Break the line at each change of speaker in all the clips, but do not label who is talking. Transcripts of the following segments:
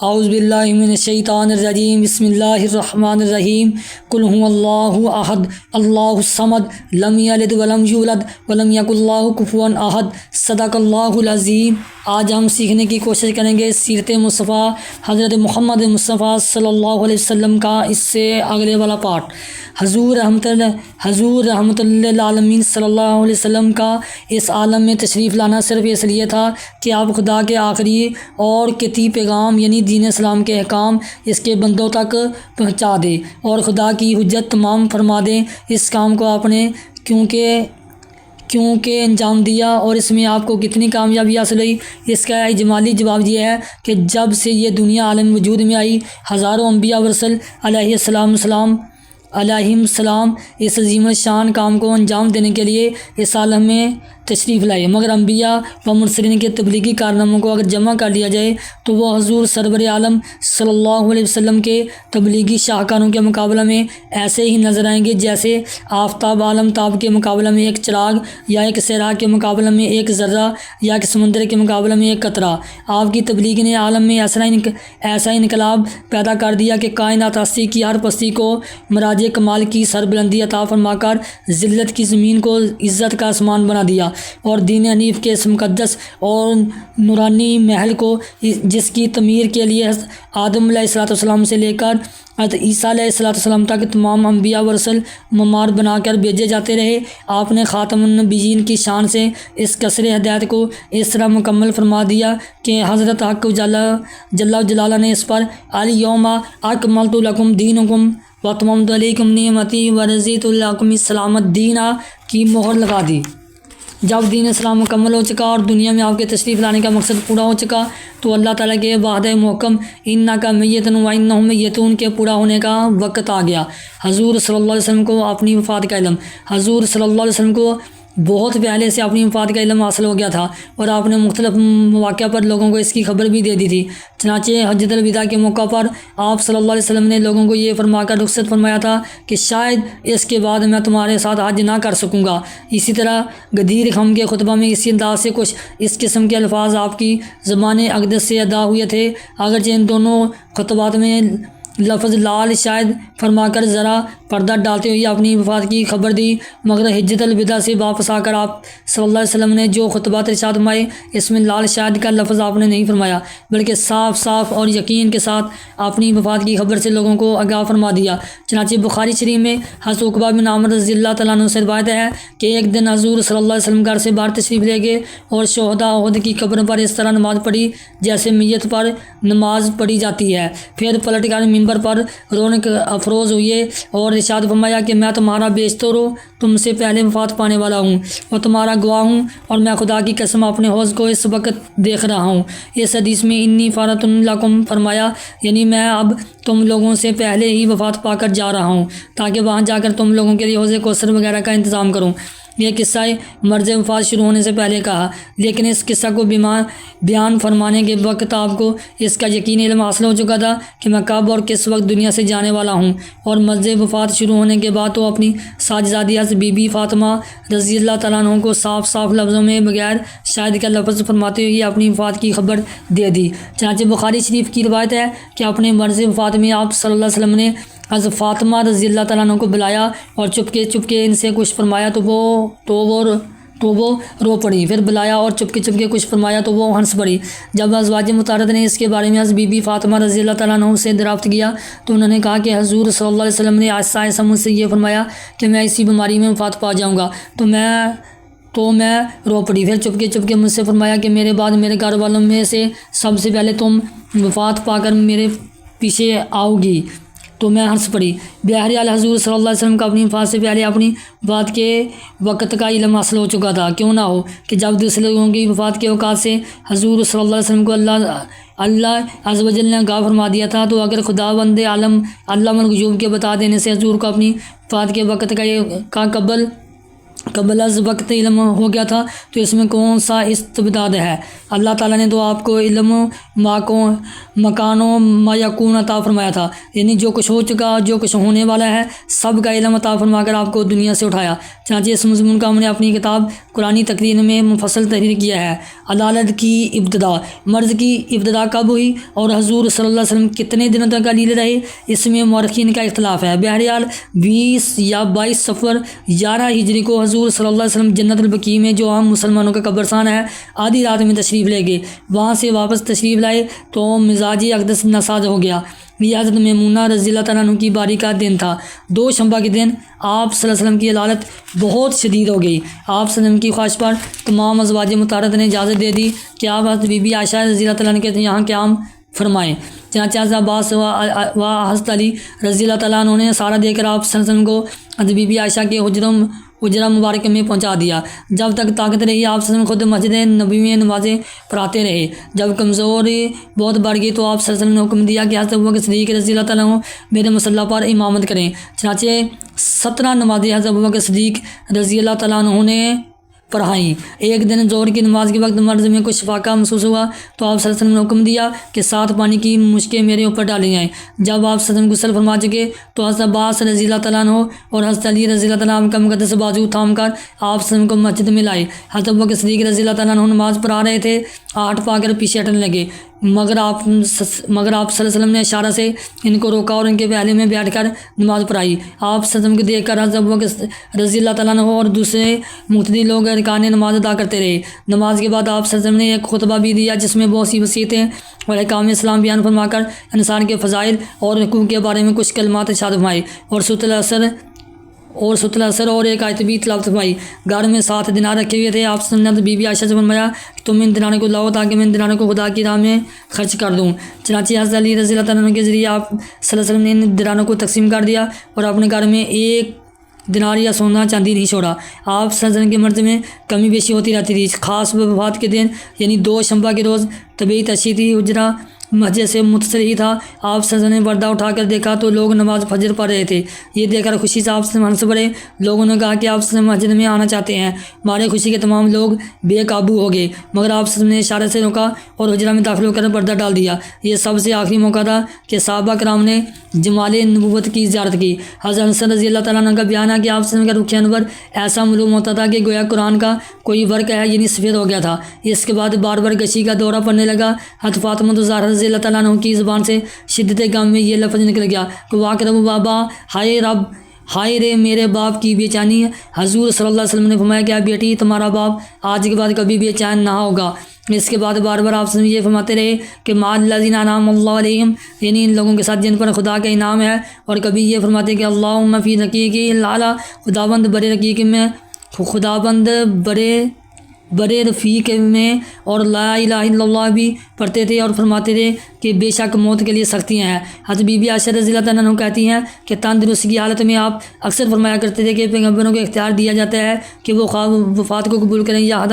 اعوذ باللہ من الشیطان الرجیم بسم اللہ الرحمن الرحیم قل هو اللہ احد اللہ الصمد لم یلد ولم یولد ولم یکن لہ کفوا احد صدق اللہ العظیم۔ آج ہم سیکھنے کی کوشش کریں گے سیرت مصطفیٰ حضرت محمد مصطفیٰ صلی اللہ علیہ وسلم کا اس سے اگلے والا پارٹ۔ حضور رحمت للعالمین صلی اللہ علیہ وسلم کا اس عالم میں تشریف لانا صرف اس لیے تھا کہ آپ خدا کے آخری اور قطعی پیغام یعنی دین اسلام کے احکام اس کے بندوں تک پہنچا دے اور خدا کی حجت تمام فرما دیں۔ اس کام کو آپ نے کیونکہ انجام دیا اور اس میں آپ کو کتنی کامیابی حاصل ہوئی، اس کا اجمالی جواب یہ ہے کہ جب سے یہ دنیا عالم وجود میں آئی، ہزاروں انبیاء و رسل علیہم السلام اس عظیم الشان کام کو انجام دینے کے لیے اس عالم میں تشریف لائے، مگر انبیاء و مرسلین کے تبلیغی کارناموں کو اگر جمع کر لیا جائے تو وہ حضور سرور عالم صلی اللہ علیہ وسلم کے تبلیغی شاہکاروں کے مقابلہ میں ایسے ہی نظر آئیں گے جیسے آفتاب عالم تاب کے مقابلہ میں ایک چراغ، یا ایک صحرا کے مقابلہ میں ایک ذرہ، یا ایک سمندر کے مقابلہ میں ایک قطرہ۔ آپ کی تبلیغ نے عالم میں ایسا انقلاب پیدا کر دیا کہ کائنات ہستی کی ہر پستی کو مراج کمال کی سربلندی عطا فرما کر ذلت کی زمین کو عزت کا آسمان بنا دیا، اور دین حنیف کے اس مقدس اور نورانی محل کو جس کی تعمیر کے لیے آدم علیہ السلام سے لے کر حضرت عیسیٰ علیہ السلام تک تمام انبیاء و رسل معمار بنا کر بھیجے جاتے رہے، آپ نے خاتم النبیین کی شان سے اس قصر ہدایت کو اس طرح مکمل فرما دیا کہ حضرت حق جل جلالہ نے اس پر الیوم اکملت لکم دینکم واتممت علیکم نعمتی ورضیت لکم الاسلام دینا کی مہر لگا دی۔ جب دین اسلام مکمل ہو چکا اور دنیا میں آپ کے تشریف لانے کا مقصد پورا ہو چکا تو اللہ تعالیٰ کے وعدہ محکم انک میتن و انہم میتون کے پورا ہونے کا وقت آ گیا۔ حضور صلی اللہ علیہ وسلم کو اپنی وفات کا علم بہت پہلے سے اپنی وفات کا علم حاصل ہو گیا تھا، اور آپ نے مختلف مواقع پر لوگوں کو اس کی خبر بھی دے دی تھی۔ چنانچہ حجۃ الوداع کے موقع پر آپ صلی اللہ علیہ وسلم نے لوگوں کو یہ فرما کر رخصت فرمایا تھا کہ شاید اس کے بعد میں تمہارے ساتھ حج نہ کر سکوں گا۔ اسی طرح غدیر خم کے خطبہ میں اسی انداز سے کچھ اس قسم کے الفاظ آپ کی زبان اقدس سے ادا ہوئے تھے، اگرچہ ان دونوں خطبات میں لفظ لال شاید فرما کر ذرا پردہ ڈالتے ہوئے اپنی وفات کی خبر دی، مگر حجۃ الوداع سے واپس آ کر آپ صلی اللہ علیہ وسلم نے جو خطبات ارشاد فرمائے اس میں لال شاید کا لفظ آپ نے نہیں فرمایا، بلکہ صاف اور یقین کے ساتھ اپنی وفات کی خبر سے لوگوں کو آگاہ فرما دیا۔ چنانچہ بخاری شریف میں حضرت عقبہ بن عامر رضی اللہ تعالیٰ عنہ سے روایت ہے کہ ایک دن حضور صلی اللہ علیہ وسلم گھر سے باہر تشریف لے گئے اور شہداء احد کی قبر پر اس طرح نماز پڑھی جیسے میت پر نماز پڑھی جاتی ہے، پھر پلٹ کر منبر پر رونق افروز ہوئے اور ارشاد فرمایا کہ میں تمہارا بیشتر تم سے پہلے وفات پانے والا ہوں اور تمہارا گواہ ہوں، اور میں خدا کی قسم اپنے حوض کو اس وقت دیکھ رہا ہوں۔ اس حدیث میں انی فارۃ لکم فرمایا، یعنی میں اب تم لوگوں سے پہلے ہی وفات پا کر جا رہا ہوں تاکہ وہاں جا کر تم لوگوں کے لیے حوض کوثر وغیرہ کا انتظام کروں۔ یہ قصہ مرض وفات شروع ہونے سے پہلے کہا، لیکن اس قصہ کو بیان فرمانے کے وقت آپ کو اس کا یقینی علم حاصل ہو چکا تھا کہ میں کب اور کس وقت دنیا سے جانے والا ہوں، اور مرض وفات شروع ہونے کے بعد تو اپنی ساجزادی حضرت بی بی فاطمہ رضی اللہ تعالیٰ عنہ کو صاف لفظوں میں بغیر شاید کا لفظ فرماتے ہوئے اپنی وفات کی خبر دے دی۔ چنانچہ بخاری شریف کی روایت ہے کہ اپنے مرض وفات میں آپ صلی اللہ علیہ وسلم نے حضرت فاطمہ رضی اللہ تعالیٰ عنہ کو بلایا اور چپکے ان سے کچھ فرمایا تو وہ رو پڑی، پھر بلایا اور چپکے کچھ فرمایا تو وہ ہنس پڑی۔ جب ازواج مطہرات نے اس کے بارے میں حضرت بی بی فاطمہ رضی اللہ تعالیٰ عنہ سے دریافت کیا تو انہوں نے کہا کہ حضور صلی اللہ علیہ وسلم نے آہستہ مجھ سے یہ فرمایا کہ میں اسی بیماری میں وفات پا جاؤں گا، تو میں رو پڑی، پھر چپکے مجھ سے فرمایا کہ میرے بعد میرے گھر والوں میں سے سب سے پہلے تم وفات پا کر میرے پیچھے آؤ گی، تو میں ہنس پڑی۔ بہرحال حضور صلی اللہ علیہ وسلم کا اپنی وفات سے پہلے اپنی وفات کے وقت کا علم حاصل ہو چکا تھا۔ کیوں نہ ہو کہ جب دوسرے لوگوں کی وفات کے اوقات سے حضور صلی اللہ علیہ وسلم کو اللہ عز و جل نے آگاہ فرما دیا تھا، تو اگر خدا بند عالم علامہ الغیوب کے بتا دینے سے حضور کو اپنی وفات کے وقت کا قبل قبل از وقت علم ہو گیا تھا تو اس میں کون سا استبداد ہے؟ اللہ تعالیٰ نے تو آپ کو علم مکان و ما یکون عطا فرمایا تھا، یعنی جو کچھ ہو چکا، جو کچھ ہونے والا ہے، سب کا علم عطا فرما کر آپ کو دنیا سے اٹھایا۔ چنانچہ اس مضمون کا ہم نے اپنی کتاب قرآنی تقریر میں مفصل تحریر کیا ہے۔ عدالت کی ابتدا، مرض کی ابتدا کب ہوئی اور حضور صلی اللہ علیہ وسلم کتنے دنوں تک علیل رہے، اس میں مورخین کا اختلاف ہے۔ بہرحال 20 یا 22 صفر 11 ہجری کو حضور صلی اللہ علیہ وسلم جنت البقیع میں، جو عام مسلمانوں کا قبرستان ہے، آدھی رات میں تشریف لے گئے۔ وہاں سے واپس تشریف لائے تو مزاج اقدس ناساز ہو گیا۔ یہ حضرت میمونہ رضی اللہ تعالیٰ عنہ کی باری کا دن تھا۔ دوشنبہ کے دن آپ صلی اللہ علیہ وسلم کی حالت بہت شدید ہو گئی۔ آپ صلی اللہ علیہ وسلم کی خواہش پر تمام ازواج مطہرات نے اجازت دے دی کہ آپ حضرت بی بی عائشہ رضی اللہ تعالیٰ عنہ کے یہاں قیام فرمائیں۔ چنانچہ حضرت عباس و حضرت علی رضی اللہ تعالیٰ عنہ نے سارا دے کر آپ صلی اللہ علیہ وسلم کو حضرت بی بی عائشہ کے حجرہ مبارک میں پہنچا دیا۔ جب تک طاقت رہی آپ صلی اللہ علیہ وسلم خود مسجد نبوی میں نمازیں پڑھاتے رہے۔ جب کمزوری بہت بڑھ گئی تو آپ صلی اللہ علیہ وسلم نے حکم دیا کہ حضرت ابوبکر صدیق رضی اللہ تعالیٰ عنہ میرے مصلی پر امامت کریں۔ چنانچہ 17 نمازیں حضرت ابوبکر صدیق رضی اللہ تعالیٰ عنہ نے پڑھائیں۔ ایک دن ظہر کی نماز کے وقت مرض میں کچھ فاقہ محسوس ہوا تو آپ صلی اللہ علیہ وسلم نے حکم دیا کہ 7 پانی کی مشکیں میرے اوپر ڈالی جائیں۔ جب آپ صلی اللہ علیہ وسلم غسل فرما چکے تو حضرت عباس رضی اللہ تعالیٰ عنہ اور حضرت علی رضی اللہ تعالیٰ عنہ کا مقدس بازو تھام کر آپ صلی اللہ علیہ وسلم کو مسجد میں لائے۔ حضرت ابوبکر صدیق رضی اللہ تعالیٰ عنہ نماز پڑھا رہے تھے، 8 پا کر پیچھے ہٹنے لگے، مگر آپ صلی اللہ علیہ وسلم نے اشارہ سے ان کو روکا اور ان کے پہلے میں بیٹھ کر نماز پڑھائی۔ آپ صلی اللہ علیہ وسلم کو دیکھ کر حضرت ابوبکر رضی اللہ تعالیٰ عنہ اور دوسرے مقتدی لوگ ارکان نماز ادا کرتے رہے۔ نماز کے بعد آپ صلی اللہ علیہ وسلم نے ایک خطبہ بھی دیا جس میں بہت سی وصیتیں اور احکام اسلام بیان فرما کر انسان کے فضائل اور حقوق کے بارے میں کچھ کلمات ارشاد فرمائے اور سوۃ العصر اور ایک آیت بھی تلاوت فرمائی۔ گھر میں 7 دینار رکھے ہوئے تھے۔ آپ صلی اللہ علیہ وسلم نے بی بی عائشہ سے فرمایا کہ تم ان دیناروں کو لاؤ تاکہ میں ان دیناروں کو خدا کی راہ میں خرچ کر دوں۔ چنانچہ حضرت علی رضی اللہ تعالیٰ عنہ کے ذریعے آپ صلی اللہ علیہ وسلم نے ان دیناروں کو تقسیم کر دیا اور اپنے گھر میں 1 دینار یا سونا چاندی نہیں چھوڑا۔ آپ صلی اللہ علیہ وسلم کے مرض میں کمی بیشی ہوتی رہتی تھی۔ خاص وفات کے دن یعنی دوشنبہ کے روز طبیعت اچھی تھی، حجرہ مسجد سے متصل ہی تھا۔ آپ صلی اللہ علیہ وسلم نے پردہ اٹھا کر دیکھا تو لوگ نماز فجر پڑھ رہے تھے۔ یہ دیکھ کر خوشی سے آپ صلی اللہ علیہ وسلم ہنس پڑے۔ لوگوں نے کہا کہ آپ صلی اللہ علیہ وسلم مسجد میں آنا چاہتے ہیں۔ ہمارے خوشی کے تمام لوگ بے قابو ہو گئے، مگر آپ صلی اللہ علیہ وسلم نے اشارے سے روکا اور حجرہ میں داخل ہو کر پردہ ڈال دیا۔ یہ سب سے آخری موقع تھا کہ صحابہ کرام نے جمال نبوت کی زیارت کی۔ حضرت انس رضی اللہ تعالیٰ عنہ کا بیان ہے کہ آپ صلی اللہ علیہ وسلم کا رخ انور ایسا معلوم ہوتا تھا کہ گویا قرآن کا کوئی ورق ہے، یعنی سفید ہو گیا تھا۔ اس کے بعد بار بار گشی کا دورہ پڑنے لگا۔ حضرت فاطمہ الزہرا رضی اللہ تعالیٰ عنہ کی زبان سے شدت غم میں یہ لفظ نکل گیا کہ واقرب بابا، ہائے رب، ہائے رے میرے باپ کی بے چینی ہے۔ حضور صلی اللہ علیہ وسلم نے فرمایا کہ بیٹی تمہارا باپ آج کے بعد کبھی بے چین نہ ہوگا۔ اس کے بعد بار بار آپ سے یہ فرماتے رہے کہ مع الذین انعم اللہ علیہم، یعنی ان لوگوں کے ساتھ جن پر خدا کا انعام ہے، اور کبھی یہ فرماتے کہ اللہم فی رقیقی الاعلی، خداوند بڑے رقیق میں، خداوند بڑے رفیق میں، اور لا الہ الا اللہ بھی پڑھتے تھے اور فرماتے تھے کہ بے شک موت کے لیے سختیاں ہیں۔ حضرت بی بی عائشہ رضی اللہ تعالیٰ عنہ کہتی ہیں کہ تندرستی کی حالت میں آپ اکثر فرمایا کرتے تھے کہ پیغمبروں کو اختیار دیا جاتا ہے کہ وہ خواہ وفات کو قبول کریں یا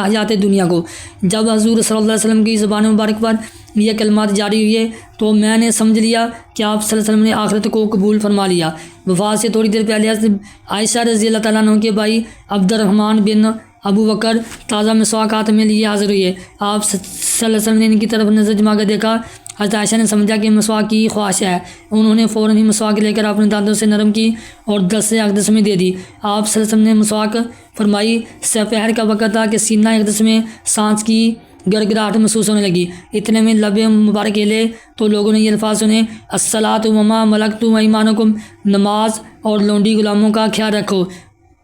حیات دنیا کو۔ جب حضور صلی اللہ علیہ وسلم کی زبان مبارک پر یہ کلمات جاری ہوئے تو میں نے سمجھ لیا کہ آپ صلی اللہ علیہ وسلم نے آخرت کو قبول فرما لیا۔ وفات سے تھوڑی دیر پہلے حضرت عائشہ رضی اللہ تعالیٰ عنہ کے بھائی عبد الرحمن بن ابو بکر تازہ مسواک ہاتھ میں لیے حاضر ہوئے۔ آپ صلی اللہ علیہ وسلم نے ان کی طرف نظر جما کر دیکھا۔ حضرت عائشہ نے سمجھا کہ مسواک کی خواہش ہے۔ انہوں نے فوراً ہی مسواک لے کر اپنے دانتوں سے نرم کی اور دست اقدس میں دے دی۔ آپ صلی اللہ علیہ وسلم نے مسواک فرمائی۔ سپہر کا وقت تھا کہ سینہ اقدس میں سانس کی گڑگڑاہٹ محسوس ہونے لگی۔ اتنے میں لب مبارک ہلے تو لوگوں نے یہ الفاظ سنے، الصلاۃ وما ملکت ایمانکم، نماز اور لونڈی غلاموں کا خیال رکھو۔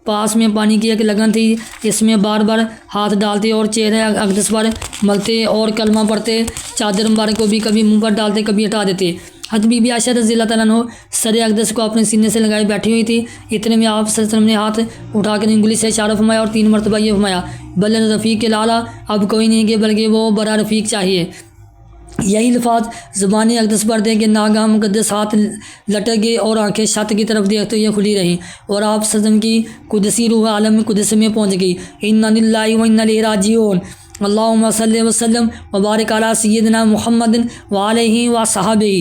پاس میں پانی کی ایک لگن تھی، اس میں بار بار ہاتھ ڈالتے اور چہرے اقدس پر ملتے اور کلمہ پڑھتے۔ چادر مبارک کو بھی کبھی منہ پر ڈالتے کبھی ہٹا دیتے۔ حضرت بی بی عائشہ رضی اللہ تعالیٰ عنہ سر اقدس کو اپنے سینے سے لگائے بیٹھی ہوئی تھی۔ اتنے میں آپ صلی اللہ علیہ وسلم نے ہاتھ اٹھا کر انگلی سے اشارہ فرمایا اور 3 مرتبہ یہ فرمایا، بل رفیق الاعلیٰ، اب کوئی نہیں کہ بلکہ وہ بڑا رفیق چاہیے۔ یہی الفاظ زبان اقدس پر دے کہ ناگہاں مقدس ہاتھ لٹک گئے اور آنکھیں چھت کی طرف دیکھتے ہوئے کھلی رہیں اور آپ صلی اللہ علیہ وسلم کی قدسی روح عالم قدس میں پہنچ گئی۔ انا للہ و انا الیہ راجعون، اللہم صلی وسلم وبارک علی سیدنا محمد وعلیہ وصحبہ۔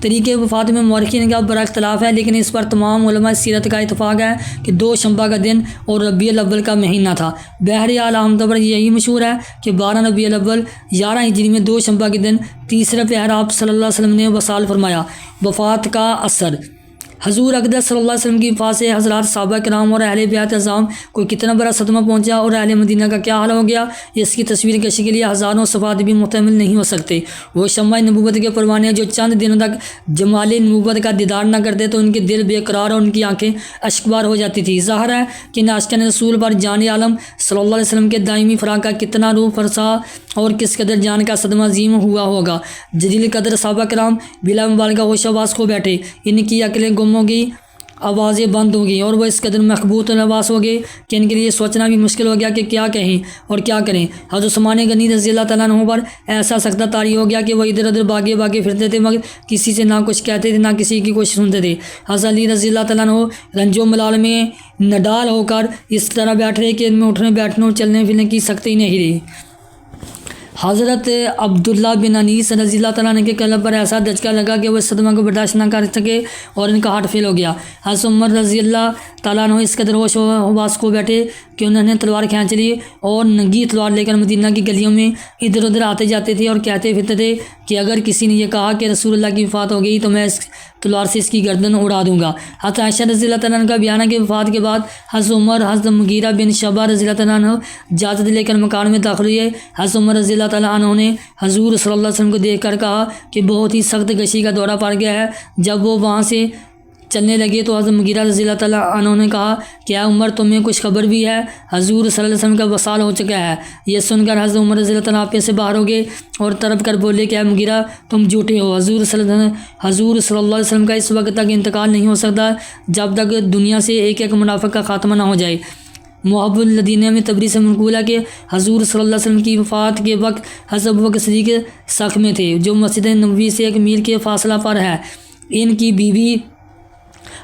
طریقے وفات میں مورخین کا بڑا اختلاف ہے، لیکن اس پر تمام علماء سیرت کا اتفاق ہے کہ 2 شنبہ کا دن اور ربیع الاول کا مہینہ تھا۔ بہرحال عام طور پر یہی مشہور ہے کہ 12 ربیع الاول 11 ہجری میں 2 شنبہ کے دن تیسرے پہر آپ صلی اللہ علیہ وسلم نے وصال فرمایا۔ وفات کا اثر: حضور اقدس صلی اللہ علیہ وسلم کی وفات سے حضرات صحابہ کرام اور اہل بیت اعظام کو کتنا بڑا صدمہ پہنچا اور اہل مدینہ کا کیا حال ہو گیا، اس کی تصویر کشی کے لیے ہزاروں صفات بھی محتمل نہیں ہو سکتے۔ وہ شمع نبوت کے پروانے جو چند دنوں تک جمال نبوت کا دیدار نہ کرتے تو ان کے دل بے قرار اور ان کی آنکھیں اشکبار ہو جاتی تھی۔ ظاہر ہے کہ عاشقان رسول پر جان عالم صلی اللہ علیہ وسلم کے دائمی فراق کا کتنا روح فرسا اور کس قدر جان کا صدمہ عظیم ہوا ہوگا۔ جلیل قدر صحابہ کرام بلا مبالغہ ہوش آواز کھو بیٹھے، ان کی عقلیں گم ہو گئی، آوازیں بند ہو گئیں اور وہ اس قدر مخبوط نواز ہو گئے کہ ان کے لیے سوچنا بھی مشکل ہو گیا کہ کیا کہیں اور کیا کریں۔ حضرت عثمان غنی رضی اللہ تعالیٰ عنہ پر ایسا سختہ طاری ہو گیا کہ وہ ادھر ادھر باغے پھرتے تھے، مگر کسی سے نہ کچھ کہتے تھے نہ کسی کی کوشش سنتے تھے۔ حضرت علی رضی اللہ تعالیٰ عنہ رنج و ملال میں نڈال ہو کر اس طرح بیٹھ رہے کہ ان میں اٹھنے بیٹھنے اور چلنے پھرنے کی سختی نہیں رہی۔ حضرت عبداللہ بن انیس رضی اللہ تعالیٰ عنہ کے قلب پر ایسا دھچکا لگا کہ وہ اس صدمہ کو برداشت نہ کر سکے اور ان کا ہارٹ فیل ہو گیا۔ حضرت عمر رضی اللہ تعالیٰ عنہ اس قدر ہوش آواز کو بیٹھے کہ انہوں نے تلوار کھینچ لی اور ننگی تلوار لے کر مدینہ کی گلیوں میں ادھر ادھر آتے جاتے تھے اور کہتے پھرتے تھے کہ اگر کسی نے یہ کہا کہ رسول اللہ کی وفات ہو گئی تو میں اس تلوار سے اس کی گردن اڑا دوں گا۔ حضرت عائشہ رضی اللہ تعالیٰ عنہ کا بیانہ کہ وفات کے بعد حضرت عمر حضرت مغیرہ بن شعبہ رضی اللہ تعالیٰ عنہ اجازت لے کر مکان میں داخل ہوئے۔ حضرت عمر رضی اللہ تعالیٰ عنہ نے حضور صلی اللہ علیہ وسلم کو دیکھ کر کہا کہ بہت ہی سخت گشی کا دورہ پڑ گیا ہے۔ جب وہ وہاں سے چلنے لگے تو حضرت مغیرہ رضی اللہ تعالیٰ عنہ نے کہا کہ اے عمر تمہیں کچھ خبر بھی ہے؟ حضور صلی اللہ علیہ وسلم کا وصال ہو چکا ہے۔ یہ سن کر حضرت عمر رضی اللہ تعالیٰ آپ سے باہر ہو گئے اور طرب کر بولے کہ اے مغیرہ تم جھوٹے ہو، حضور صلی اللہ علیہ وسلم کا اس وقت تک انتقال نہیں ہو سکتا جب تک دنیا سے ایک ایک منافق کا خاتمہ نہ ہو جائے۔ محب الدینہ میں تبری سے منقول ہے کہ حضور صلی اللہ علیہ وسلم کی وفات کے وقت حضرت ابوبکر صدیق سخ میں تھے جو مسجد نبوی سے 1 میل کے فاصلہ پر ہے۔ ان کی بیوی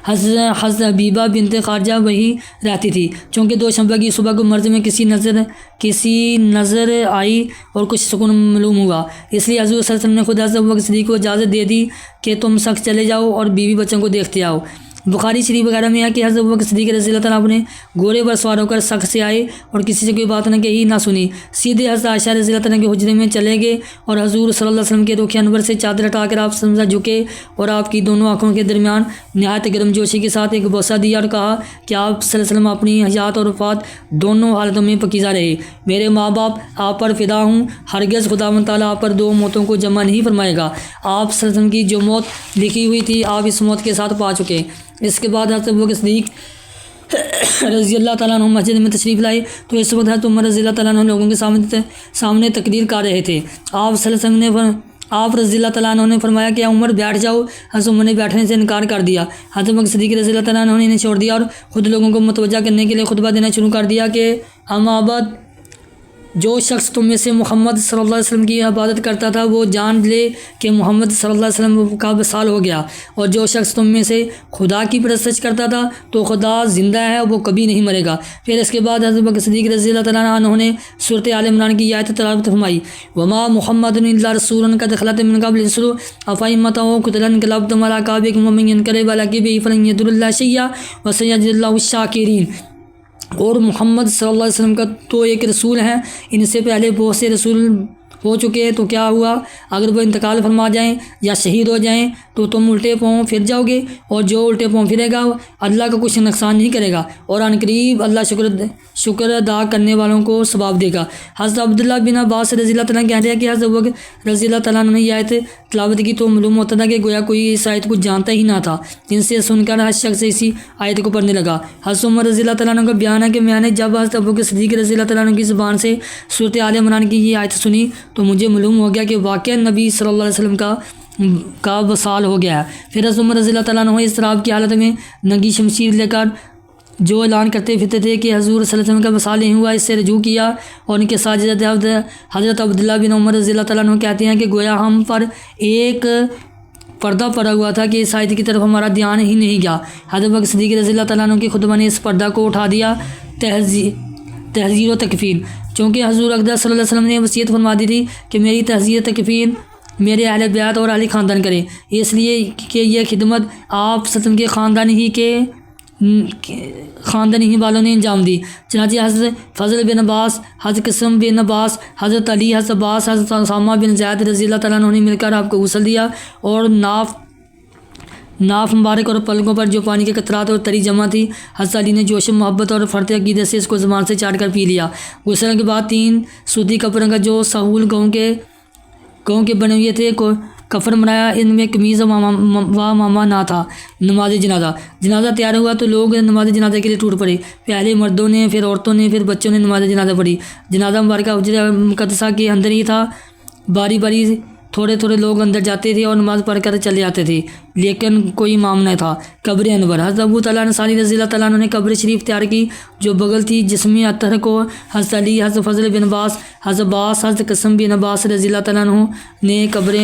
حضرت حبیبہ بنت خارجہ وہی رہتی تھی۔ چونکہ 2 شنبہ کی صبح کو مرض میں کسی نظر آئی اور کچھ سکون معلوم ہوا، اس لیے حضور صلی اللہ علیہ وسلم نے خود حضرت ابوبکر صدیق کو اجازت دے دی کہ تم سخ چلے جاؤ اور بیوی بچوں کو دیکھتے آؤ۔ بخاری شریف وغیرہ میں ہے کہ حضرت ابوبکر صدیق رضی اللہ تعالیٰ عنہ نے گھوڑے پر سوار ہو کر سخ سے آئے اور کسی سے کوئی بات نہ کہی نہ سنی، سیدھے حضرت عائشہ رضی اللہ تعالیٰ کے حجرے میں چلے گئے اور حضور صلی اللہ علیہ وسلم کے رخ انور سے چادر ہٹا کر آپ سمجھا جھکے اور آپ کی دونوں آنکھوں کے درمیان نہایت گرم جوشی کے ساتھ ایک بوسہ دیا اور کہا کہ آپ صلی اللہ علیہ وسلم اپنی حیات اور وفات دونوں حالتوں میں پاکیزہ رہے۔ میرے ماں باپ آپ پر فدا ہوں، ہرگز خداوند تعالیٰ آپ پر 2 موتوں کو جمع نہیں فرمائے گا۔ آپ صلی اللہ علیہ وسلم کی جو موت لکھی ہوئی تھی آپ اس موت کے ساتھ پا چکے۔ اس کے بعد حضرت ابوبکر صدیق رضی اللہ تعالیٰ عنہ مسجد میں تشریف لائے تو اس وقت حضرت عمر رضی اللہ تعالیٰ عنہ لوگوں کے سامنے تقریر کر رہے تھے۔ آپ صلی اللہ علیہ وسلم آپ رضی اللہ تعالیٰ عنہ نے فرمایا کہ عمر بیٹھ جاؤ۔ حضرت عمر نے بیٹھنے سے انکار کر دیا۔ حضرت ابوبکر صدیق رضی اللہ تعالیٰ عنہ نے انہیں چھوڑ دیا اور خود لوگوں کو متوجہ کرنے کے لیے خطبہ دینا شروع کر دیا کہ اما بعد، جو شخص تم میں سے محمد صلی اللہ علیہ وسلم کی عبادت کرتا تھا وہ جان لے کہ محمد صلی اللہ علیہ وسلم کا وصال ہو گیا، اور جو شخص تم میں سے خدا کی پرستش کرتا تھا تو خدا زندہ ہے، وہ کبھی نہیں مرے گا۔ پھر اس کے بعد حضرت بکر صدیق رضی اللہ تعالیٰ عنہ نے سورۃ آل عمران کی آیت تلاوت فرمائی، وما محمد الا رسول قد خلت من قبل الرسل افإن مات أو قتل انقلبتم على أعقابكم ومن ينقلب على عقبيه فلن يضر الله شيئا وسيجزي الله الشاكرين۔ اور محمد صلی اللہ علیہ وسلم کا تو ایک رسول ہیں، ان سے پہلے بہت سے رسول ہو چکے، تو کیا ہوا اگر وہ انتقال فرما جائیں یا شہید ہو جائیں تو تم الٹے پاؤں پھر جاؤ گے، اور جو الٹے پاؤں پھرے گا اللہ کا کچھ نقصان نہیں کرے گا، اور ان قریب اللہ شکر ادا کرنے والوں کو ثواب دے گا۔ حضرت عبداللہ بن عباس رضی اللہ تعالیٰ کہتے ہیں کہ حضرت ابوبکر رضی اللہ تعالیٰ نے یہ آیت تلاوت کی تو معلوم ہوتا تھا کہ گویا کوئی اس آیت کو جانتا ہی نہ تھا، جن سے سن کر ہر شخص اسی آیت کو پڑھنے لگا۔ حضرت عمر رضی اللہ تعالیٰ کا بیان ہے کہ میں نے جب حضرت ابوبکر صدیق رضی اللہ تعالیٰ کی زبان سے سورۃ آل عمران کی یہ آیت سنی تو مجھے معلوم ہو گیا کہ واقعہ نبی صلی اللہ علیہ وسلم کا وصال ہو گیا ہے۔ پھر حضرت عمر رضی اللہ تعالیٰ عنہ اضطراب کی حالت میں ننگی شمشیر لے کر جو اعلان کرتے پھرتے تھے کہ حضور صلی اللہ علیہ وسلم کا وصال نہیں ہوا، اس سے رجوع کیا، اور ان کے ساتھ حضرت عبداللہ بن عمر رضی اللہ تعالیٰ عنہ کہتے ہیں کہ گویا ہم پر ایک پردہ پڑا ہوا تھا کہ اس آیت کی طرف ہمارا دھیان ہی نہیں گیا۔ حضرت بکر صدیق رضی اللہ تعالیٰ عنہ کی خطبہ نے اس پردہ کو اٹھا دیا، تحذیر و تکفین، چونکہ حضور اقدس صلی اللہ علیہ وسلم نے وصیت فرما دی تھی کہ میری تحذیر تکفین میرے اہل بیت اور اہل خاندان کریں، اس لیے کہ یہ خدمت آپ سلم کے خاندان ہی والوں نے انجام دی۔ چنانچہ حضرت فضل بن عباس، حضرت قاسم بن عباس، حضرت علی، حضرت عباس، حضرت اسامہ بن زید رضی اللہ تعالیٰ عنہ نے مل کر آپ کو غسل دیا، اور ناف مبارک اور پلکوں پر جو پانی کے قطرات اور تری جمع تھی، حضرت علی نے جوش محبت اور فرط عقیدت سے اس کو زبان سے چاٹ کر پی لیا۔ غسل کے بعد 3 سوتی کپڑوں کا جو سہول گاؤں کے بنے ہوئے تھے کفن بنایا، ان میں قمیض و ماما نہ تھا۔ نماز جنازہ تیار ہوا تو لوگ نماز جنازہ کے لیے ٹوٹ پڑے۔ پہلے مردوں نے، پھر عورتوں نے، پھر بچوں نے نماز جنازہ پڑھی۔ جنازہ مبارکہ حجرہ مقدسہ کے اندر ہی تھا۔ باری باری تھوڑے لوگ اندر جاتے تھے اور نماز پڑھ کر چلے جاتے تھے، لیکن کوئی امام نہ تھا۔ قبر انور، حضرت ابو طلحہ انصاری رضی اللہ تعالیٰ عنہ نے قبر شریف تیار کی جو بغل تھی، جس میں اطہر کو حضرت علی، حضرت فضل بن عباس، حضرت عباس، حضرت قاسم بن عباس رضی اللہ تعالیٰ عنہ نے قبر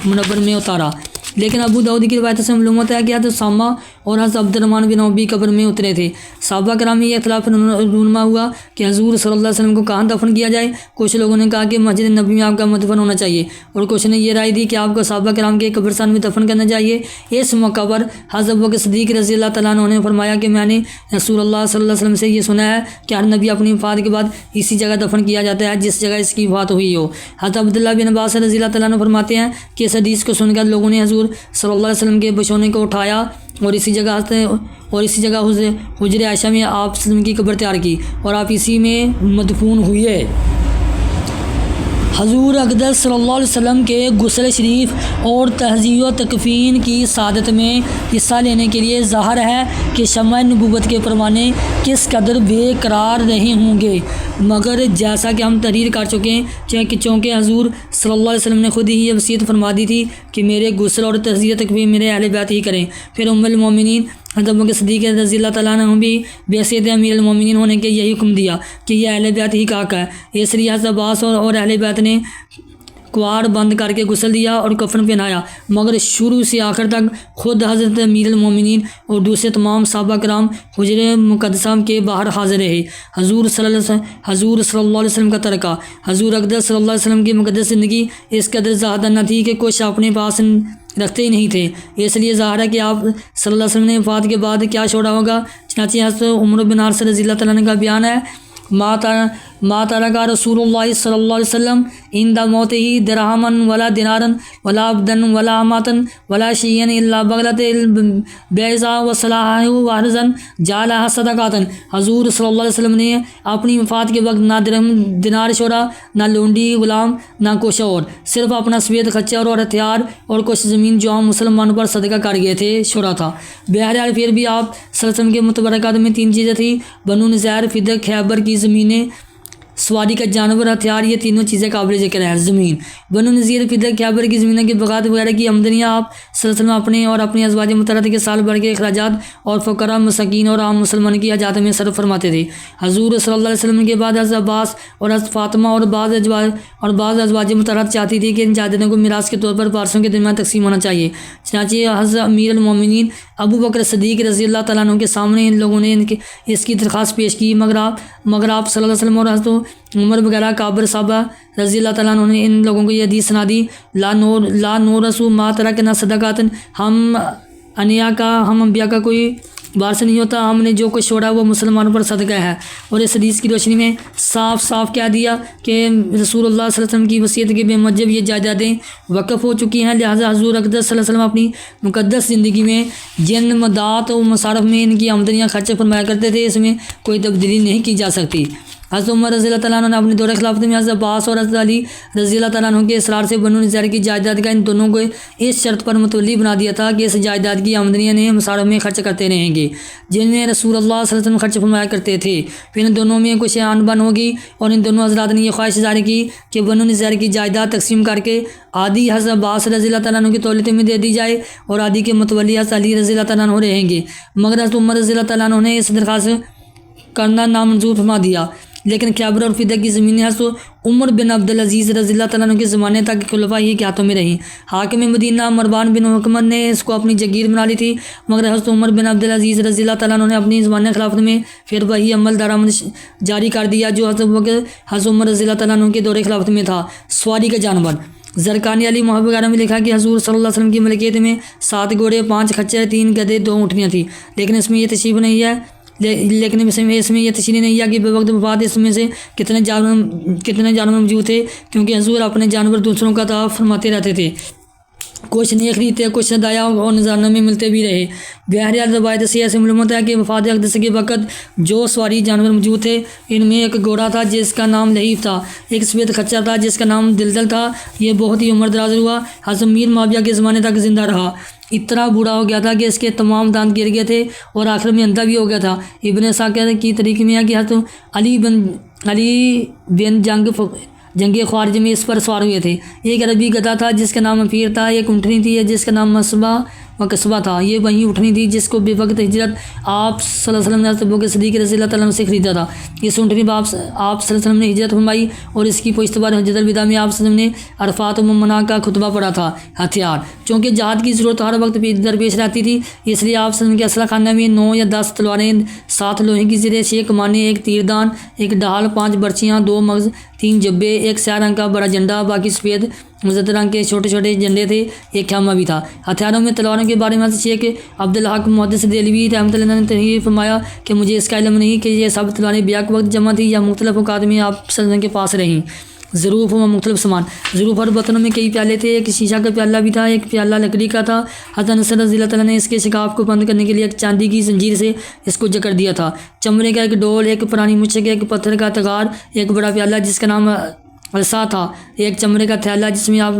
منور میں اتارا۔ لیکن ابو داؤد کی روایت سے معلوم ہوتا ہے کہ حضرت اسامہ اور حضرت عبد الرحمن بن عوف بھی قبر میں اترے تھے۔ صحابہ کرام میں یہ اختلاف رونما ہوا کہ حضور صلی اللہ علیہ وسلم کو کہاں دفن کیا جائے۔ کچھ لوگوں نے کہا کہ مسجد نبوی میں آپ کا مدفن ہونا چاہیے، اور کچھ نے یہ رائے دی کہ آپ کو صحابہ کرام کے قبرستان میں دفن کرنا چاہیے۔ اس موقع پر حضرت ابوبکر صدیق رضی اللہ تعالیٰ عنہ نے فرمایا کہ میں نے رسول اللہ صلی اللہ علیہ وسلم سے یہ سنا ہے کہ ہر نبی اپنی وفات کے بعد اسی جگہ دفن کیا جاتا ہے جس جگہ اس کی وفات ہوئی ہو۔ حضرت عبداللہ بن عباس رضی اللہ تعالیٰ عنہ فرماتے ہیں کہ اس حدیث کو سن کر لوگوں نے حضور صلی اللہ علیہ وسلم کے بچھونے کو اٹھایا اور اسی جگہ حجر عائشہ میں آپ وسلم کی قبر تیار کی اور آپ اسی میں مدفون ہوئے۔ حضور اقدس صلی اللہ علیہ وسلم کے غسل شریف اور تہذیب و تکفین کی سعادت میں حصہ لینے کے لیے ظاہر ہے کہ شمع نبوت کے پروانے کس قدر بے قرار رہے ہوں گے، مگر جیسا کہ ہم تحریر کر چکے ہیں کہ چونکہ حضور صلی اللہ علیہ وسلم نے خود ہی یہ وصیت فرما دی تھی کہ میرے غسل اور تہذیب و تکفین میرے اہل بیت ہی کریں، پھر ام المومنین حضرت ابوبکر صدیق رضی اللہ تعالیٰ عنہ بھی بحیثیت امیر المومنین ہونے کے یہی حکم دیا کہ یہ اہل بیت ہی کا حق ہے۔ اس لیے حضرت عباس اور اہل بیت نے کوار بند کر کے غسل دیا اور کفن پہنایا، مگر شروع سے آخر تک خود حضرت امیر المومنین اور دوسرے تمام صحابہ کرام حجر مقدسہ کے باہر حاضر رہے۔ حضور صلی اللہ علیہ وسلم کا ترکہ، حضور اقدس صلی اللہ علیہ وسلم کی مقدس زندگی اس قدر زیادہ نہ تھی کہ کچھ اپنے پاس رکھتے ہی نہیں تھے، اس لیے ظاہر ہے کہ آپ صلی اللہ علیہ وسلم نے وفات کے بعد کیا چھوڑا ہوگا۔ چنانچہ حضرت عمر بن حارثہ رضی اللہ تعالیٰ عنہ کا بیان ہے، ما ترک رسول اللہ صلی اللہ علیہ وسلم عند موتہ درہما ولا دینارا ولا عبدا ولا امۃ ولا شیئا الا بغلۃ البیضاء وصلاحہ وارضا جعلها صدقۃ۔ حضور صلی اللہ علیہ وسلم نے اپنی وفات کے وقت نہ درہم دینار چھوڑا، نہ لونڈی غلام، نہ کچھ اور، صرف اپنا سفید خچر اور ہتھیار اور کچھ زمین جو عام مسلمانوں پر صدقہ کر گئے تھے چھوڑا تھا۔ بہرحال پھر بھی آپ صلی اللہ علیہ وسلم کے متبرکات میں 3 چیزیں تھیں: بنو نذیر، فدق، خیبر کی زمینیں، سواری کا جانور، ہتھیار، یہ تینوں چیزیں قابل ذکر ہیں۔ زمین، بنو نذیر، فدق، خیبر کی زمینوں کی بغاوت وغیرہ کی آمدنیاں آپ صلی اللہ علیہ وسلم اپنے اور اپنی ازواج مطہرات کے سال بھر کے اخراجات اور فقراء، مساکین اور عام مسلمان کی حاجات میں صرف فرماتے تھے۔ حضور صلی اللہ علیہ وسلم کے بعد حضرت عباس اور حضرت فاطمہ اور بعض ازواج مطہرات چاہتی تھی کہ ان جائیدادوں کو میراث کے طور پر وارثوں کے درمیان تقسیم ہونا چاہیے۔ چنانچہ حضرت امیر المومنین ابو بکر صدیق رضی اللہ تعالیٰ عنہ کے سامنے ان لوگوں نے اس کی درخواست پیش کی، مگر آپ صلی اللہ علیہ وسلم اور حضرت عمر وغیرہ کابر صحابہ رضی اللہ تعالیٰ عنہ نے ان لوگوں کو یہ حدیث سنا دی: لا نورث ما ترکنا صدقۃ، ہم انبیاء کا کوئی وارث نہیں ہوتا، ہم نے جو کچھ چھوڑا وہ مسلمانوں پر صدقہ ہے۔ اور اس حدیث کی روشنی میں صاف کہہ دیا کہ رسول اللہ صلی اللہ علیہ وسلم کی وصیت کے بے موجب یہ جائیدادیں وقف ہو چکی ہیں، لہٰذا حضور اقدس صلی اللہ علیہ وسلم اپنی مقدس زندگی میں جن مدات و مصارف میں ان کی آمدنیاں خرچ فرمایا کرتے تھے، اس میں کوئی تبدیلی نہیں کی جا سکتی۔ حضرت عمر رضی اللہ تعالیٰ عنہ نے اپنے دور خلافت میں حضرت عباس اور حضرت علی رضی اللہ تعالیٰ عنہ کے اصرار سے بنو نذیر کی جائیداد کا ان دونوں کو اس شرط پر متولی بنا دیا تھا کہ اس جائیداد کی آمدنیاں انہیں مصارف میں خرچ کرتے رہیں گے جن میں رسول اللہ صلی اللہ علیہ وسلم خرچ فرمایا کرتے تھے۔ پھر ان دونوں میں کچھ آن بن ہوگی اور ان دونوں حضرات نے یہ خواہش ظاہر کی کہ بنو نذیر کی جائیداد تقسیم کر کے آدھی حضرت عباس رضی اللہ تعالیٰ عنہ کی تولیت میں دے دی جائے اور آدھی کے متولی حضرت علی رضی اللہ تعالیٰ عنہ رہیں گے، مگر حضرت عمر رضی اللہ تعالیٰ عنہ نے اس درخواست کرنا نامنظور فرما دیا۔ لیکن خیبر اور فدق کی زمینیں حضرت عمر بن عبدالعزیز رضی اللہ تعالیٰ عنہ کے زمانے تک خلفاء ہی کے ہاتھوں میں رہیں۔ حاکم مدینہ مروان بن حکمت نے اس کو اپنی جگیر بنا لی تھی، مگر حضرت عمر بن عبدالعزیز رضی اللہ تعالیٰ عنہ نے اپنی زمانۂ خلافت میں پھر وہی عمل درآمد جاری کر دیا جو حضرت عمر رضی اللہ تعالیٰ عنہ کے دور خلافت میں تھا۔ سواری کا جانور زرقانی علی محب وغیرہ میں لکھا کہ حضور صلی اللہ علیہ وسلم کی ملکیت میں 7 گھوڑے، 5 خچر، 3 گدھے، 2 اونٹنیاں تھیں، لیکن اس میں یہ تشریف نہیں ہے یہ تشریح نہیں ہے کہ بے وقت وفات اس میں سے کتنے جانور موجود تھے، کیونکہ حضور اپنے جانور دوسروں کا تعاف فرماتے رہتے تھے، کچھ نہیں خریدتے، کچھ ہدایہ اور نذرانہ میں ملتے بھی رہے۔ بہرحال روایت سے ایسے معلومات ہے کہ وفات اقدس کے وقت جو سواری جانور موجود تھے ان میں ایک گھوڑا تھا جس کا نام لحیف تھا، ایک سفید خچر تھا جس کا نام دلدل تھا، یہ بہت ہی عمر دراز ہوا، حضرت میر معاویہ کے زمانے تک زندہ رہا، اتنا بوڑھا ہو گیا تھا کہ اس کے تمام دانت گر گئے تھے اور آخر میں اندھا بھی ہو گیا تھا۔ ابن اسحاق کی طریقے میں ہے کہ حضرت علی بن جنگ خوارج میں اس پر سوار ہوئے تھے۔ ایک عربی گدھا تھا جس کا نام افیر تھا، ایک اونٹنی تھی جس کا نام مصبہ و قصبہ تھا، یہ وہی اونٹنی تھی جس کو بے وقت ہجرت آپ صلی اللہ علیہ وسلم نے حضرت ابوبکر صدیق رضی اللہ تعالیٰ عنہ سے خریدا تھا۔ اس اونٹنی پر آپ صلی اللہ علیہ وسلم نے ہجرت فرمائی اور اس کی پشت پر حجۃ الوداع میں آپ صلی اللہ علیہ وسلم نے عرفات و ممنع کا خطبہ پڑھا تھا۔ ہتھیار چونکہ جہاد کی ضرورت ہر وقت درپیش رہتی تھی، اس لیے آپ صلی اللہ علیہ وسلم کے اسلحہ خانہ میں 9 یا 10 تلواریں، 7 لوہے کی زریں، 6 کمانیں، 1 تیردان، 1 ڈھال، 5 برچیاں، 2 مغز، 3 جبے، 1 سیاہ رنگ کا بڑا جھنڈا، باقی سفید مزدر رنگ کے چھوٹے چھوٹے جھنڈے تھے، ایک خیمہ بھی تھا۔ ہتھیاروں میں تلواروں کے بارے میں شیخ عبدالحق محدث دہلوی رحمۃ اللہ نے تحریر فرمایا کہ مجھے اس کا علم نہیں کہ یہ سب تلواریں بیک وقت جمع تھی یا مختلف اوقات میں آپ صلی اللہ علیہ وسلم کے پاس رہیں۔ ظروف و مختلف سامان ظروف اور برتنوں میں کئی پیالے تھے، ایک شیشہ کا پیالہ بھی تھا، ایک پیالہ لکڑی کا تھا۔ حضرت انس رضی اللہ تعالیٰ نے اس کے شکاف کو بند کرنے کے لیے ایک چاندی کی زنجیر سے اس کو جکڑ دیا تھا۔ چمڑے کا ایک ڈول، ایک پرانی مچھک، ایک پتھر کا تغار، ایک بڑا پیالہ جس کا نام عرصہ تھا، ایک چمڑے کا تھیلا جس میں آپ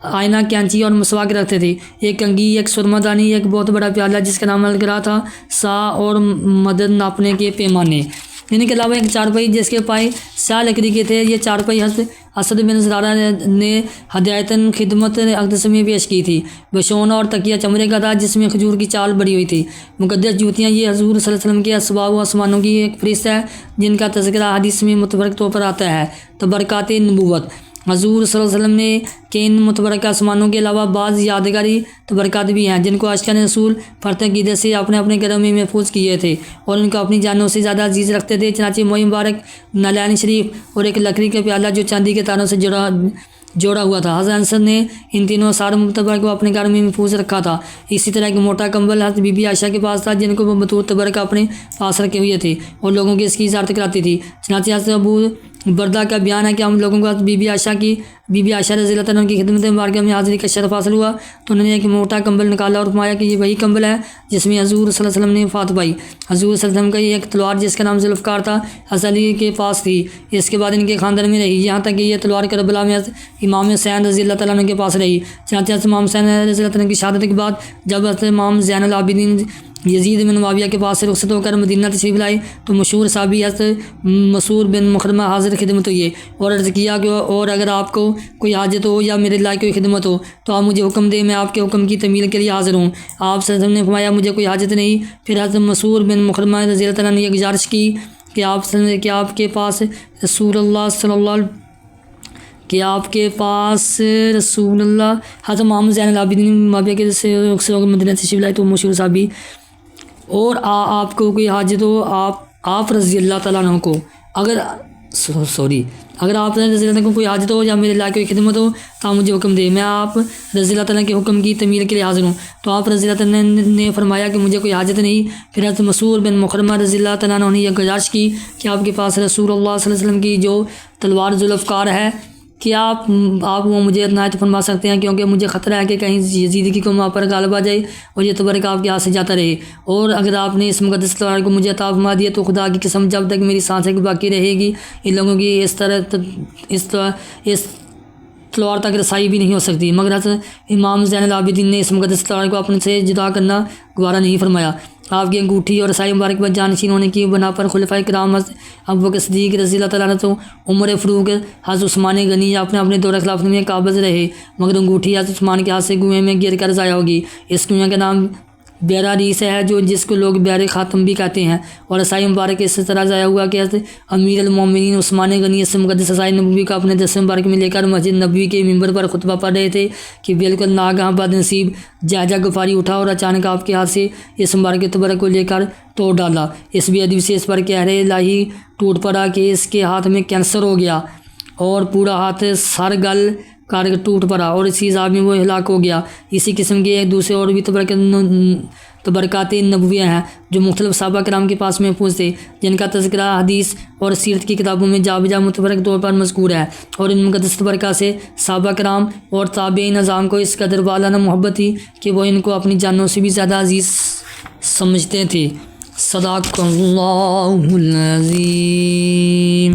آئینہ، کینچی اور مسواک رکھتے تھے، ایک کنگھی، ایک سرما دانی، ایک بہت بڑا پیالہ جس کا نام الگرا تھا، سا اور مدد ناپنے کے پیمانے۔ ان کے علاوہ ایک چارپائی جس کے پائے سیاہ لکڑی کے تھے، یہ چارپائی حضرت اسد بن زرارہ نے ہدایتاً خدمت اقدس میں پیش کی تھی۔ بشونہ اور تکیہ چمڑے کا تھا جس میں کھجور کی چال بڑی ہوئی تھی۔ مقدس جوتیاں یہ حضور صلی اللہ علیہ وسلم کے اسباب و آسمانوں کی ایک فہرست ہے جن کا تذکرہ حدیث میں متفرق طور پر آتا ہے۔ تبرکات نبوت حضور صلی اللہ علیہ وسلم نے کہ ان متبرکہ آسمانوں کے علاوہ بعض یادگاری تبرکات بھی ہیں جن کو عاشقان رسول فرط عقیدت سے اپنے اپنے گھروں میں محفوظ کیے تھے اور ان کو اپنی جانوں سے زیادہ عزیز رکھتے تھے۔ چنانچہ موئی مبارک، نالین شریف اور ایک لکڑی کا پیالہ جو چاندی کے تاروں سے جوڑا ہوا تھا، حضرت انس نے ان تینوں آثار متبرکہ کو اپنے گھر میں محفوظ رکھا تھا۔ اسی طرح ایک موٹا کمبل حضرت بی بی عائشہ کے پاس تھا جن کو وہ بطور تبرکہ اپنے پاس رکھے ہوئے تھے اور لوگوں کی اس کی زیارت کراتی تھی۔ چنانچہ حضرت ابو بردہ کا بیان ہے کہ ہم لوگوں کو بی بی عائشہ رضی اللہ تعالیٰ کی خدمت مبارکہ میں حاضری کا شرف حاصل ہوا تو انہوں نے ایک موٹا کمبل نکالا اور فرمایا کہ یہ وہی کمبل ہے جس میں حضور صلی اللہ علیہ وسلم نے وفات پائی۔ حضور صلی اللہ علیہ وسلم کا یہ ایک تلوار جس کا نام ذوالفقار تھا حضرت علی کے پاس تھی، اس کے بعد ان کے خاندان میں رہی، یہاں تک کہ یہ تلوار کربلا میں امام حسین رضی اللہ تعالیٰ عنہ کے پاس رہی۔ چنانچہ امام حسین رضی اللہ تعالیٰ کی شہادت کے بعد جب حضرت امام زین العابدین یزید بن معاویہ کے پاس سے رخصت ہو کر مدینہ تشریف لائے تو مشہور صحابی حضرت مسعود بن مخرمہ حاضر خدمت ہوئے اور عرض کیا کہ اور اگر آپ کو کوئی حاجت ہو یا میرے لائق کوئی خدمت ہو تو آپ مجھے حکم دیں، میں آپ کے حکم کی تکمیل کے لیے حاضر ہوں۔ آپ صلی اللہ علیہ وسلم نے فرمایا مجھے کوئی حاجت نہیں۔ پھر حضرت مسعود بن مخرمہ رضی اللہ تعالیٰ نے یہ گزارش کی کہ آپ کے پاس رسول اللہ صلی حضرت محمد زین العابدین معاویہ کے سے مدینہ تشریف لائے تو مشہور صحابی اور آپ کو کوئی حاجت ہو آپ رضی اللہ تعالیٰ عنہ کو اگر آپ رضی اللہ عنہ کو کوئی حاجت ہو یا میرے لائق کوئی خدمت ہو تو آپ مجھے حکم دیں، میں آپ رضی اللہ تعالیٰ کے حکم کی تکمیل کے لیے حاضر ہوں۔ تو آپ رضی اللہ تعالیٰ نے فرمایا کہ مجھے کوئی حاجت نہیں۔ پھر حضرت مسعود بن مخرمہ رضی اللہ تعالیٰ عنہ نے یہ گزارش کی کہ آپ کے پاس رسول اللہ صلی اللہ علیہ وسلم کی جو تلوار ذوالفقار ہے کہ آپ وہ مجھے عنایت فرما سکتے ہیں کیونکہ مجھے خطرہ ہے کہ کہیں یزید کی قوم آپ پر غالب آ جائے اور یہ تبرکہ آپ کے ہاتھ سے جاتا رہے، اور اگر آپ نے اس مقدس تلوار کو مجھے عطا فرما دیا تو خدا کی قسم جب تک میری سانسیں باقی رہے گی ان لوگوں کی اس تلوار تک رسائی بھی نہیں ہو سکتی۔ مگر حضرت امام زین العابدین نے اس مقدس تلوار کو اپنے سے جدا کرنا گوارا نہیں فرمایا۔ آپ کی انگوٹھی اور رسائی مبارک پر جانشین ہونے کی بنا پر خلفائے کرام ابوبکر صدیق رضی اللہ تعالیٰ عنہ تو عمر فاروق حضرت عثمان غنی اپنے دور خلافت میں قابض رہے، مگر انگوٹھی حضرت عثمان کے ہاتھ سے کنویں میں گر کر ضائع ہوگی۔ اس کنویں کا نام بیرہ ریس ہے جو جس کو لوگ بیر خاتم بھی کہتے ہیں، اور عیسائی مبارک اس طرح ضائع ہوا کہ امیر المومنین عثمان غنی سے مقدس عصائے نبوی کا اپنے دسم مبارک میں لے کر مسجد نبوی کے ممبر پر خطبہ پڑھ رہے تھے کہ بالکل ناگہاں بد نصیب جہجہ غفاری اٹھا اور اچانک آپ کے ہاتھ سے اس مبارک تبرک کو لے کر توڑ ڈالا۔ اس بے ادبی سے اس پر کہہ رہے الہی ٹوٹ پڑا کہ اس کے ہاتھ میں کینسر ہو گیا اور پورا ہاتھ سر گل کر ٹوٹ پڑا اور اسی عذاب میں وہ ہلاک ہو گیا۔ اسی قسم کے ایک دوسرے اور بھی تبرکات نبویہ ہیں جو مختلف صحابہ کرام کے پاس محفوظ تھے، جن کا تذکرہ حدیث اور سیرت کی کتابوں میں جا بجا متفرق طور پر مذکور ہے، اور ان مقدس تبرکات سے صحابہ کرام اور تابعین نظام کو اس قدر والانہ محبت تھی کہ وہ ان کو اپنی جانوں سے بھی زیادہ عزیز سمجھتے تھے۔ صدق اللہ العظیم۔